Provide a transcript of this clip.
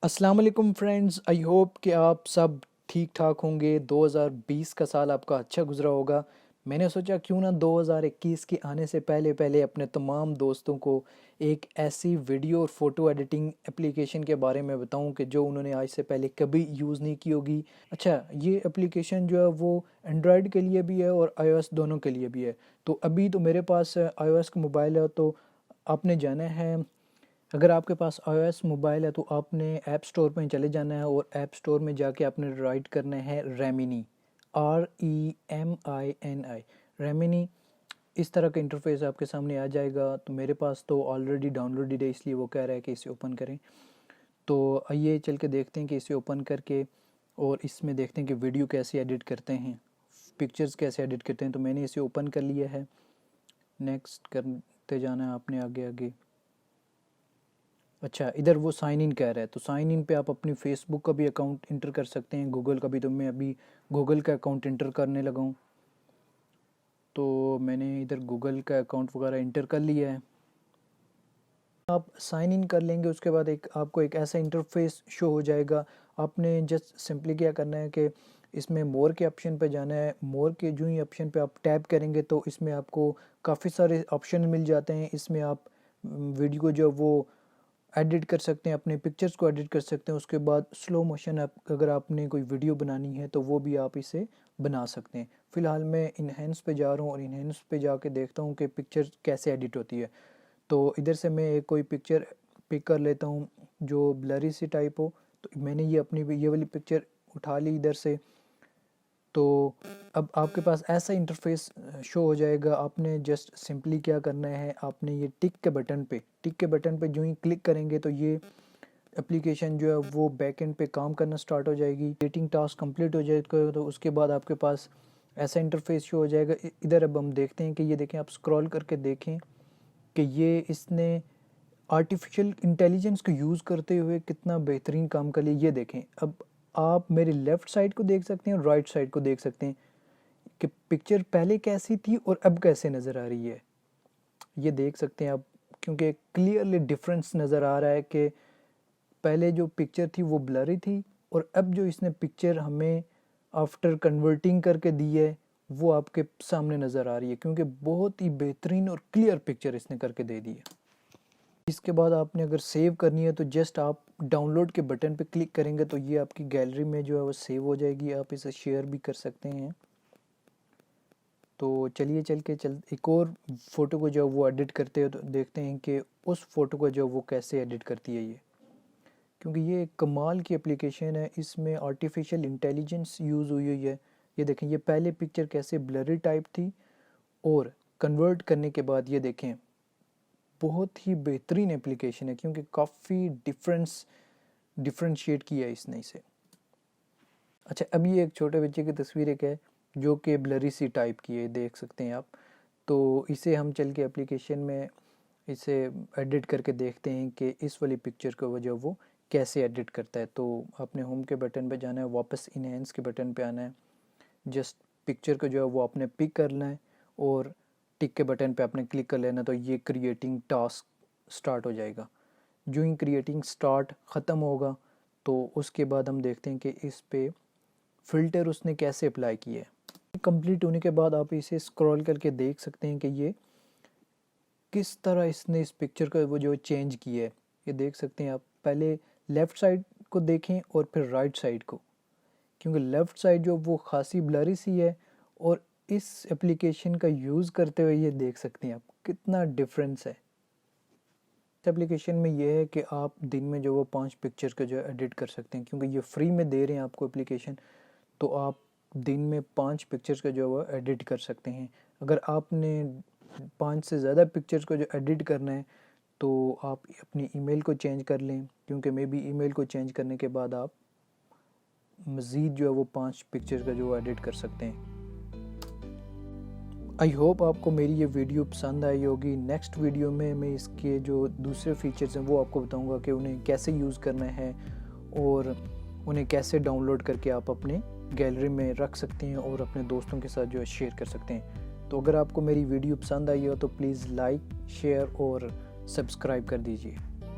अस्सलाम वालेकुम friends, I hope कि आप सब ठीक ठाक होंगे। 2020 का साल आपका अच्छा गुजरा होगा। मैंने सोचा क्यों ना 2021 के आने से पहले पहले अपने तमाम दोस्तों को एक ऐसी वीडियो और फ़ोटो एडिटिंग एप्लीकेशन के बारे में बताऊं कि जो उन्होंने आज से पहले कभी यूज़ नहीं की होगी। अच्छा, ये एप्लीकेशन जो है वो एंड्रॉयड के लिए भी है और आईओएस दोनों के लिए भी है। तो अभी तो मेरे पास आईओएस का मोबाइल है, तो आपने जाना है, अगर आपके पास iOS मोबाइल है तो आपने ऐप स्टोर में चले जाना है और ऐप स्टोर में जाके आपने राइट करना है रेमिनी, REMINI, रेमिनी। इस तरह का इंटरफेस आपके सामने आ जाएगा। तो मेरे पास तो ऑलरेडी डाउनलोडेड है, इसलिए वो कह रहा है कि इसे ओपन करें। तो आइए चल के देखते हैं कि इसे ओपन करके और इसमें देखते हैं कि वीडियो कैसे एडिट करते हैं, पिक्चर्स कैसे एडिट करते हैं। तो मैंने इसे ओपन कर लिया है, नेक्स्ट करते जाना है आपने आगे आगे। अच्छा, इधर वो साइन इन कह रहा है, तो साइन इन पे आप अपनी फेसबुक का भी अकाउंट इंटर कर सकते हैं, गूगल का भी। तो मैं अभी गूगल का अकाउंट इंटर करने लगा हूँ। तो मैंने इधर गूगल का अकाउंट वगैरह इंटर कर लिया है। आप साइन इन कर लेंगे, उसके बाद आपको एक ऐसा इंटरफेस शो हो जाएगा। आपने जस्ट सिंपली क्या करना है कि इसमें मोर के ऑप्शन पे जाना है। मोर के जो ही ऑप्शन पे आप टैप करेंगे तो इसमें आपको काफ़ी सारे ऑप्शन मिल जाते हैं। इसमें आप वीडियो को जो वो एडिट कर सकते हैं, अपने पिक्चर्स को एडिट कर सकते हैं। उसके बाद स्लो मोशन अगर आपने कोई वीडियो बनानी है तो वो भी आप इसे बना सकते हैं। फ़िलहाल मैं इन्हेंस पे जा रहा हूँ और इन्हेंस पे जाके देखता हूँ कि पिक्चर कैसे एडिट होती है। तो इधर से मैं एक कोई पिक्चर पिक कर लेता हूँ जो ब्लरी सी टाइप हो। तो मैंने ये अपनी ये वाली पिक्चर उठा ली इधर से। तो अब आपके पास ऐसा इंटरफेस शो हो जाएगा। आपने जस्ट सिंपली क्या करना है, आपने ये टिक के बटन पे जो ही क्लिक करेंगे तो ये एप्लीकेशन जो है वो बैक एंड पे काम करना स्टार्ट हो जाएगी। एडिटिंग टास्क कंप्लीट हो जाएगा तो उसके बाद आपके पास ऐसा इंटरफेस शो हो जाएगा। इधर अब हम देखते हैं कि ये देखें, आप स्क्रॉल करके देखें कि ये इसने आर्टिफिशियल इंटेलिजेंस को यूज़ करते हुए कितना बेहतरीन काम कर लिया। ये देखें, अब आप मेरी लेफ़्ट साइड को देख सकते हैं और राइट साइड को देख सकते हैं कि पिक्चर पहले कैसी थी और अब कैसे नज़र आ रही है। ये देख सकते हैं आप, क्योंकि क्लियरली डिफरेंस नज़र आ रहा है कि पहले जो पिक्चर थी वो ब्लरी थी और अब जो इसने पिक्चर हमें आफ्टर कन्वर्टिंग करके दी है वो आपके सामने नज़र आ रही है, क्योंकि बहुत ही बेहतरीन और क्लियर पिक्चर इसने करके दे दी है। इसके बाद आपने अगर सेव करनी है तो जस्ट आप डाउनलोड के बटन पे क्लिक करेंगे तो ये आपकी गैलरी में जो है वो सेव हो जाएगी। आप इसे शेयर भी कर सकते हैं। तो चलिए चल एक और फ़ोटो को जो वो एडिट करते हैं तो देखते हैं कि उस फ़ोटो को जो वो कैसे एडिट करती है ये, क्योंकि ये एक कमाल की एप्लीकेशन है। इसमें आर्टिफिशियल इंटेलिजेंस यूज़ हुई है। ये देखें, ये पहले पिक्चर कैसे ब्लरी टाइप थी और कन्वर्ट करने के बाद ये देखें बहुत ही बेहतरीन एप्लीकेशन है, क्योंकि काफ़ी डिफ्रेंशिएट किया है इसने इसे। अच्छा, अभी एक छोटे बच्चे की तस्वीर एक है जो कि ब्लरी सी टाइप की है, देख सकते हैं आप। तो इसे हम चल के एप्लीकेशन में इसे एडिट करके देखते हैं कि इस वाली पिक्चर को वजह वो कैसे एडिट करता है। तो आपने होम के बटन पे जाना है, वापस इनहेंस के बटन पे आना है, जस्ट पिक्चर को जो है वो आपने पिक करना है और टिक के बटन पे आपने क्लिक कर लेना। तो ये क्रिएटिंग टास्क स्टार्ट हो जाएगा। जो ही क्रिएटिंग स्टार्ट ख़त्म होगा तो उसके बाद हम देखते हैं कि इस पे फ़िल्टर उसने कैसे अप्लाई किया है। कंप्लीट होने के बाद आप इसे स्क्रॉल करके देख सकते हैं कि ये किस तरह इसने इस पिक्चर का वो जो चेंज किया है। ये देख सकते हैं आप, पहले लेफ़्ट साइड को देखें और फिर राइट साइड को, क्योंकि लेफ़्ट साइड जो वो खासी ब्लरी सी है और इस एप्लीकेशन का यूज़ करते हुए ये देख सकते हैं आप कितना डिफरेंस है। इस एप्लीकेशन में ये है कि आप दिन में जो वो 5 पिक्चर का जो है एडिट कर सकते हैं, क्योंकि ये फ्री में दे रहे हैं आपको एप्लीकेशन। तो आप दिन में 5 पिक्चर्स का जो है वो एडिट कर सकते हैं। अगर आपने 5 से ज़्यादा पिक्चर्स को जो एडिट करना है तो आप अपनी ईमेल को चेंज कर लें, क्योंकि मे बी ईमेल को चेंज करने के बाद आप मज़ीद जो है वो 5 पिक्चर का जो एडिट कर सकते हैं। आई होप आपको मेरी ये वीडियो पसंद आई होगी। नेक्स्ट वीडियो में मैं इसके जो दूसरे फीचर्स हैं वो आपको बताऊंगा कि उन्हें कैसे यूज़ करना है और उन्हें कैसे डाउनलोड करके आप अपने गैलरी में रख सकते हैं और अपने दोस्तों के साथ जो है शेयर कर सकते हैं। तो अगर आपको मेरी वीडियो पसंद आई हो तो प्लीज़ लाइक, शेयर और सब्सक्राइब कर दीजिए।